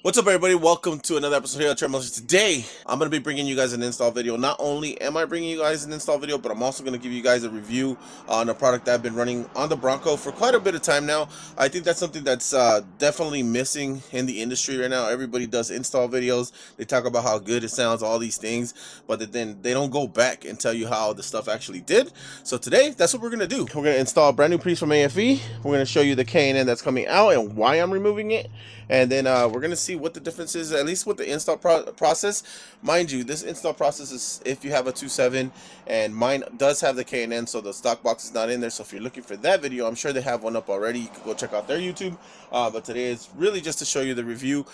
What's up, everybody? Welcome to another episode here at Tremors. Today, I'm going to be bringing you guys an install video. Not only am I bringing you guys an install video, but I'm also going to give you guys a review on a product that I've been running on the Bronco for quite a bit of time now. I think that's something that's definitely missing in the industry right now. Everybody does install videos. They talk about how good it sounds, all these things, but then they don't go back and tell you how the stuff actually did. So today, that's what we're going to do. We're going to install a brand new piece from AFE. We're going to show you the K&N that's coming out and why I'm removing it. And then we're going to see what the difference is, at least with the install process. Mind you, this install process is if you have a 2.7, and mine does have the K&N, so the stock box is not in there. So if you're looking for that video, I'm sure they have one up already. You can go check out their YouTube. But today is really just to show you the review,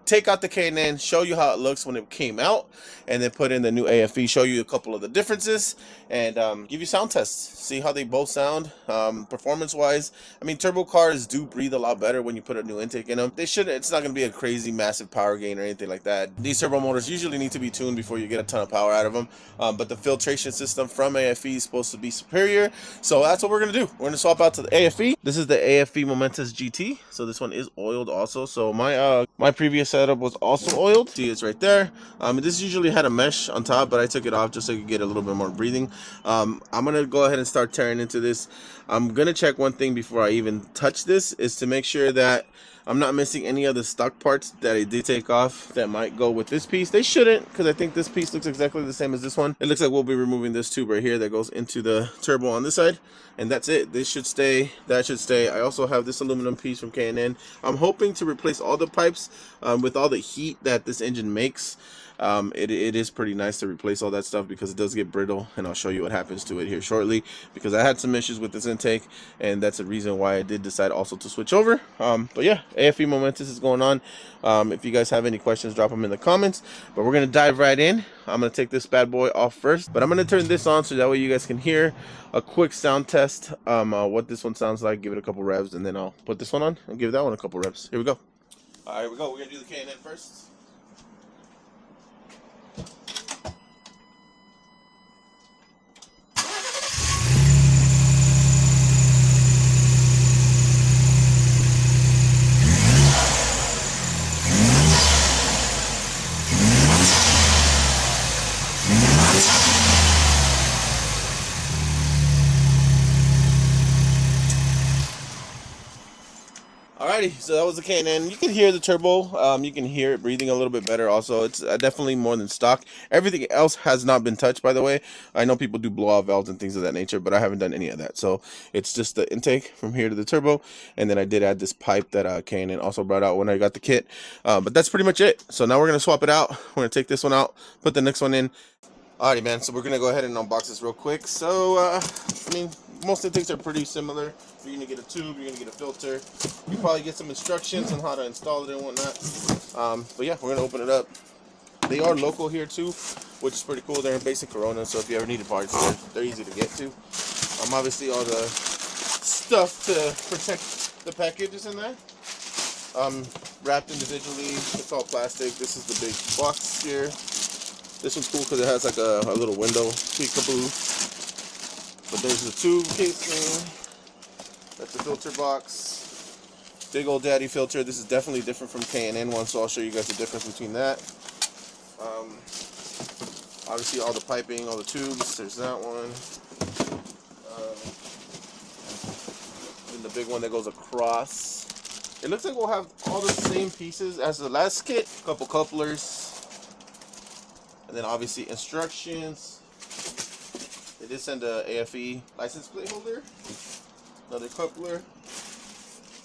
take out the K&N, show you how it looks when it came out, and then put in the new AFE, show you a couple of the differences, and give you sound tests, see how they both sound performance-wise. I mean, turbo cars do breathe a lot better when you put a new intake in them. They shouldn't. It's not going to be a crazy massive power gain or anything like that. These turbo motors usually need to be tuned before you get a ton of power out of them, but the filtration system from AFE is supposed to be superior, so that's what we're going to do. We're going to swap out to the AFE. This is the AFE Momentus GT, so this one is oiled also. So my previous setup was also oiled. See, it's right there. This usually had a mesh on top, but I took it off just so you could get a little bit more breathing. I'm going to go ahead and start tearing into this. I'm going to check one thing before I even touch this, is to make sure that I'm not missing any of the stock parts that I did take off that might go with this piece. They shouldn't, because I think this piece looks exactly the same as this one. It looks like we'll be removing this tube right here that goes into the turbo on this side, and that's it. This should stay, that should stay. I also have this aluminum piece from K&N. I'm hoping to replace all the pipes with all the heat that this engine makes. It is pretty nice to replace all that stuff because it does get brittle, and I'll show you what happens to it here shortly, because I had some issues with this intake, and that's the reason why I did decide also to switch over. But yeah, AFE Momentus is going on. If you guys have any questions, drop them in the comments, but we're gonna dive right in. I'm gonna take this bad boy off first, but I'm gonna turn this on so that way you guys can hear a quick sound test, what this one sounds like. Give it a couple revs, and then I'll put this one on and give that one a couple revs. Here we go. All right, here we go. We're gonna do the K&N first. Alrighty, so that was the K&N. You can hear the turbo. You can hear it breathing a little bit better also. It's definitely more than stock. Everything else has not been touched, by the way. I know people do blowout valves and things of that nature, but I haven't done any of that. So it's just the intake from here to the turbo. And then I did add this pipe that K&N also brought out when I got the kit. But that's pretty much it. So now we're going to swap it out. We're going to take this one out, put the next one in. Alrighty, man, so we're going to go ahead and unbox this real quick. So, I mean, most intakes are pretty similar. You're going to get a tube, you're going to get a filter. You probably get some instructions on how to install it and whatnot. But yeah, we're going to open it up. They are local here too, which is pretty cool. They're in basic Corona, so if you ever needed parts, they're easy to get to. Obviously, all the stuff to protect the packages in there. Wrapped individually. It's all plastic. This is the big box here. This one's cool because it has like a little window, peekaboo. But there's the tube casing. That's the filter box. Big old daddy filter. This is definitely different from K&N one, so I'll show you guys the difference between that. Obviously all the piping, all the tubes. There's that one. And the big one that goes across. It looks like we'll have all the same pieces as the last kit. A couple couplers. And then obviously instructions. They did send a AFE license plate holder, another coupler,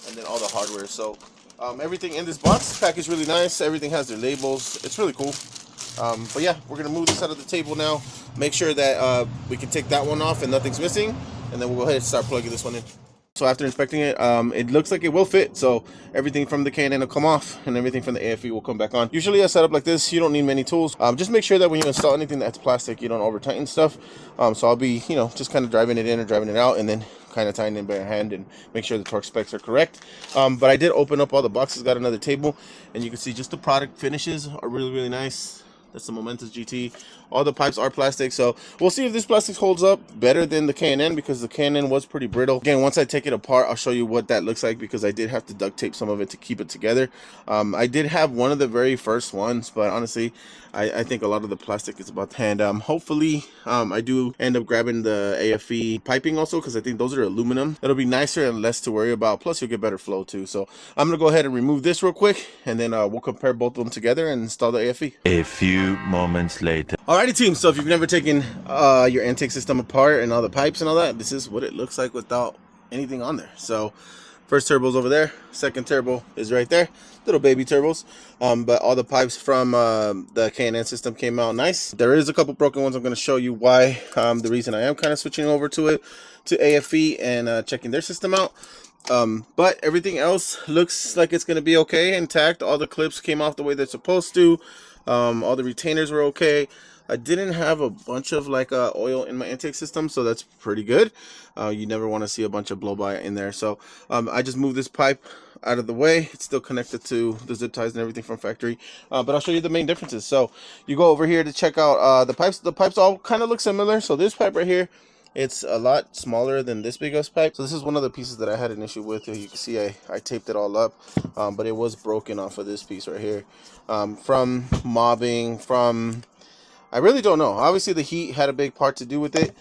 and then all the hardware. So everything in this box package really nice. Everything has their labels. It's really cool. But yeah, we're gonna move this out of the table now. Make sure that we can take that one off and nothing's missing, and then we'll go ahead and start plugging this one in. So after inspecting it, it looks like it will fit. So everything from the K&N will come off, and everything from the AFE will come back on. Usually a setup like this, you don't need many tools. Just make sure that when you install anything that's plastic, you don't over tighten stuff. So I'll be, just kind of driving it in or driving it out, and then kind of tying it by hand and make sure the torque specs are correct. But I did open up all the boxes, got another table, and you can see just the product finishes are really, really nice. That's the Momentus GT. All the pipes are plastic, so we'll see if this plastic holds up better than the K&N, because the K&N was pretty brittle. Again, once I take it apart, I'll show you what that looks like, because I did have to duct tape some of it to keep it together. I did have one of the very first ones, but honestly, I think a lot of the plastic is about to hand. Hopefully, I do end up grabbing the AFE piping also, because I think those are aluminum. It'll be nicer and less to worry about. Plus, you'll get better flow too. So I'm gonna go ahead and remove this real quick, and then we'll compare both of them together and install the AFE. A few moments later. Alrighty, team. So if you've never taken your intake system apart and all the pipes and all that, this is what it looks like without anything on there. So first turbo's over there, second turbo is right there, little baby turbos, but all the pipes from the K&N system came out nice. There is a couple broken ones. I'm going to show you why, the reason I am kind of switching over to AFE and checking their system out. But everything else looks like it's going to be okay, intact. All the clips came off the way they're supposed to. All the retainers were okay. I didn't have a bunch of like oil in my intake system, so that's pretty good. You never want to see a bunch of blow by in there. So I just moved this pipe out of the way. It's still connected to the zip ties and everything from factory, but I'll show you the main differences. So you go over here to check out the pipes. The pipes all kind of look similar. So this pipe right here, it's a lot smaller than this biggest pipe. So this is one of the pieces that I had an issue with. You can see I taped it all up, but it was broken off of this piece right here, from mobbing, from I really don't know. Obviously, the heat had a big part to do with it.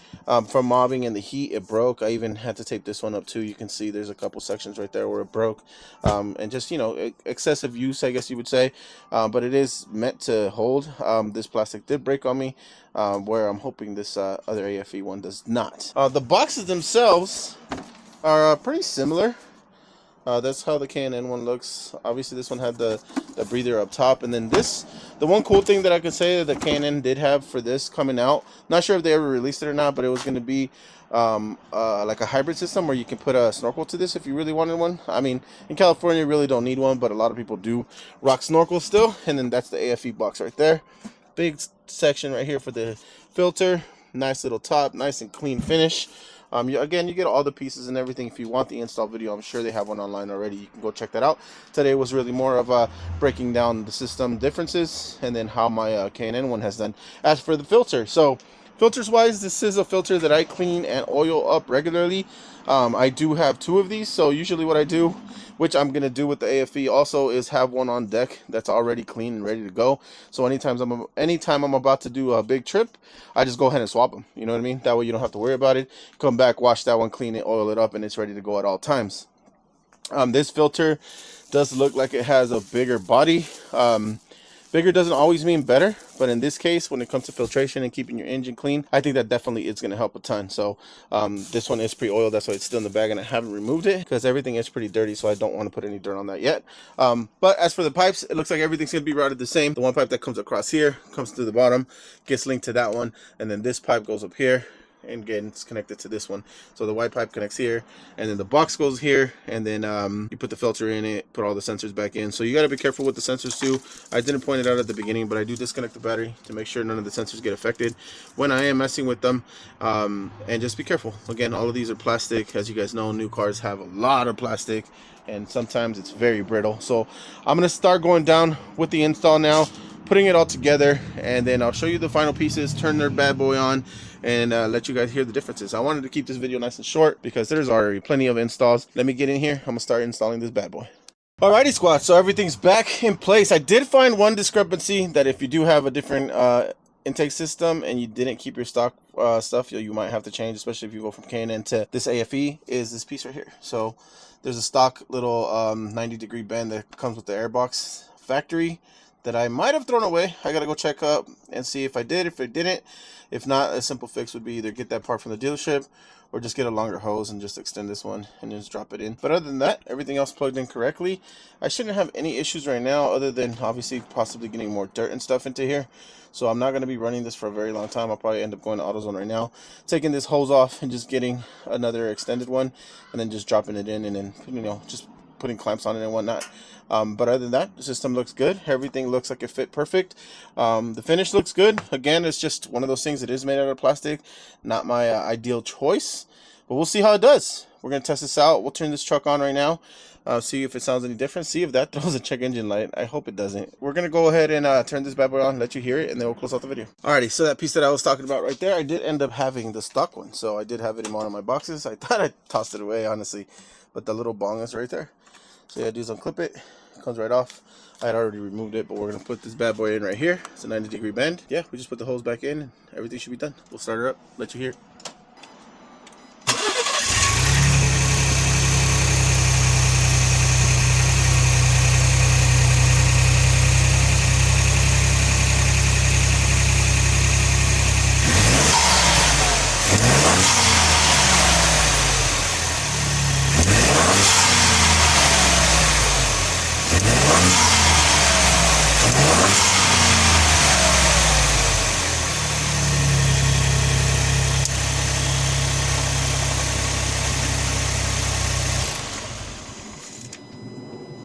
From mobbing and the heat, it broke. I even had to tape this one up too. You can see there's a couple sections right there where it broke. And just, you know, excessive use, I guess you would say. But it is meant to hold. This plastic did break on me, where I'm hoping this other AFE one does not. The boxes themselves are pretty similar. That's how the K&N one looks. Obviously, this one had the breather up top, and then this, the one cool thing that I could say that the K&N did have for this coming out, not sure if they ever released it or not, but it was going to be like a hybrid system where you can put a snorkel to this if you really wanted one. I mean, in California, you really don't need one, but a lot of people do rock snorkels still. And then that's the AFE box right there. Big section right here for the filter. Nice little top, nice and clean finish. Again, you get all the pieces and everything. If you want the install video, I'm sure they have one online already. You can go check that out. Today was really more of breaking down the system differences and then how my K&N one has done. As for the filter, so filters wise, this is a filter that I clean and oil up regularly. I do have two of these, so usually what I do, which I'm gonna do with the AFE also, is have one on deck that's already clean and ready to go. So anytime I'm about to do a big trip, I just go ahead and swap them. You know what I mean? That way you don't have to worry about it. Come back, wash that one, clean it, oil it up, and it's ready to go at all times. This filter does look like it has a bigger body. Bigger doesn't always mean better, but in this case, when it comes to filtration and keeping your engine clean, I think that definitely is going to help a ton. So this one is pre-oiled, that's why it's still in the bag, and I haven't removed it because everything is pretty dirty, so I don't want to put any dirt on that yet. But as for the pipes, it looks like everything's going to be routed the same. The one pipe that comes across here comes to the bottom, gets linked to that one, and then this pipe goes up here, and again, it's connected to this one. So the white pipe connects here, and then the box goes here, and then you put the filter in it, put all the sensors back in. So you got to be careful with the sensors too. I didn't point it out at the beginning, but I do disconnect the battery to make sure none of the sensors get affected when I am messing with them. And just be careful. Again, all of these are plastic. As you guys know, new cars have a lot of plastic, and sometimes it's very brittle. So I'm going to start going down with the install now, putting it all together, and then I'll show you the final pieces, turn their bad boy on, and let you guys hear the differences. I wanted to keep this video nice and short because there's already plenty of installs. Let me get in here. I'm gonna start installing this bad boy. Alrighty, squad, so everything's back in place. I did find one discrepancy, that if you do have a different intake system and you didn't keep your stock stuff, you might have to change, especially if you go from K&N to this AFE, is this piece right here. So there's a stock little 90-degree bend that comes with the airbox factory that I might have thrown away. I gotta go check up and see if I did, if it didn't. If not, a simple fix would be either get that part from the dealership or just get a longer hose and just extend this one and just drop it in. But other than that, everything else plugged in correctly. I shouldn't have any issues right now, other than obviously possibly getting more dirt and stuff into here. So I'm not going to be running this for a very long time. I'll probably end up going to AutoZone right now, taking this hose off and just getting another extended one, and then just dropping it in, and then, you know, just putting clamps on it and whatnot. But other than that, the system looks good. Everything looks like it fit perfect. The finish looks good. Again, it's just one of those things that is made out of plastic. Not my ideal choice, but we'll see how it does. we're gonna test this out. We'll turn this truck on right now, see if it sounds any different, see if that throws a check engine light. I hope it doesn't. We're gonna go ahead and turn this bad boy on, let you hear it, and then we'll close out the video. Alrighty, so that piece that I was talking about right there, I did end up having the stock one, so I did have it in one of my boxes. I thought I tossed it away, honestly, but the little bong is right there. So yeah, do is unclip it, comes right off. I had already removed it, but we're gonna put this bad boy in right here. It's a 90-degree bend. Yeah, we just put the hose back in and everything should be done. We'll start her up, let you hear it.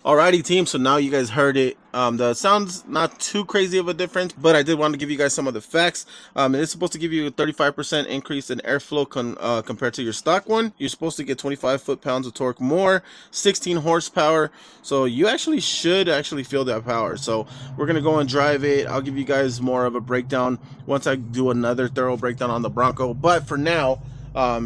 Alrighty team, so now you guys heard it. The sound's not too crazy of a difference, but I did want to give you guys some of the facts. It's supposed to give you a 35% increase in airflow compared to your stock one. You're supposed to get 25 foot-pounds of torque more, 16 horsepower, so you actually should feel that power. So we're gonna go and drive it. I'll give you guys more of a breakdown once I do another thorough breakdown on the Bronco, but for now,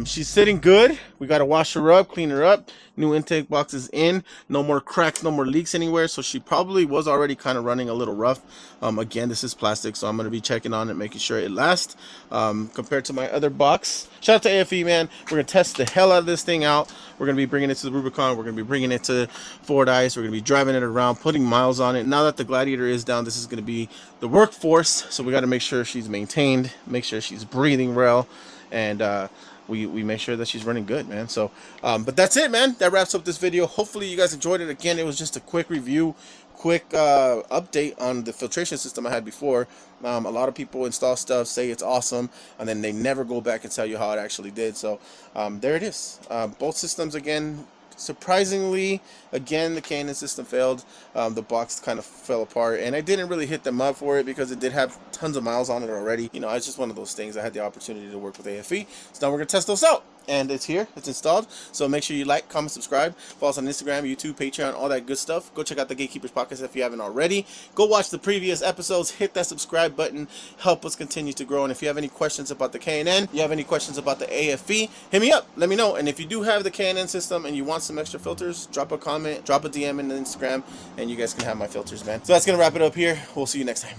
she's sitting good. We got to wash her up, clean her up. New intake box is in. No more cracks, no more leaks anywhere. So she probably was already kind of running a little rough. Again, this is plastic, so I'm going to be checking on it, making sure it lasts compared to my other box. Shout out to AFE, man. We're going to test the hell out of this thing out. We're going to be bringing it to the Rubicon. We're going to be bringing it to Ford Ice. We're going to be driving it around, putting miles on it. Now that the Gladiator is down, this is going to be the workforce. So we got to make sure she's maintained, make sure she's breathing well, and we make sure that she's running good, man. So but that's it, man. That wraps up this video. Hopefully you guys enjoyed it. Again, it was just a quick review, quick update on the filtration system I had before. A lot of people install stuff, say it's awesome, and then they never go back and tell you how it actually did. So there it is. Both systems, again, surprisingly, again, the K&N system failed. The box kind of fell apart, and I didn't really hit them up for it because it did have tons of miles on it already. You know, it's just one of those things. I had the opportunity to work with AFE, so now we're gonna test those out, and it's here, it's installed. So make sure you like, comment, subscribe, follow us on Instagram, YouTube, Patreon, all that good stuff. Go check out the Gatekeepers podcast if you haven't already. Go watch the previous episodes, hit that subscribe button, help us continue to grow. And if you have any questions about the K&N, you have any questions about the AFE, hit me up, let me know. And if you do have the K&N system and you want some extra filters, drop a comment, drop a DM in the Instagram, and you guys can have my filters, man. So that's gonna wrap it up here. We'll see you next time.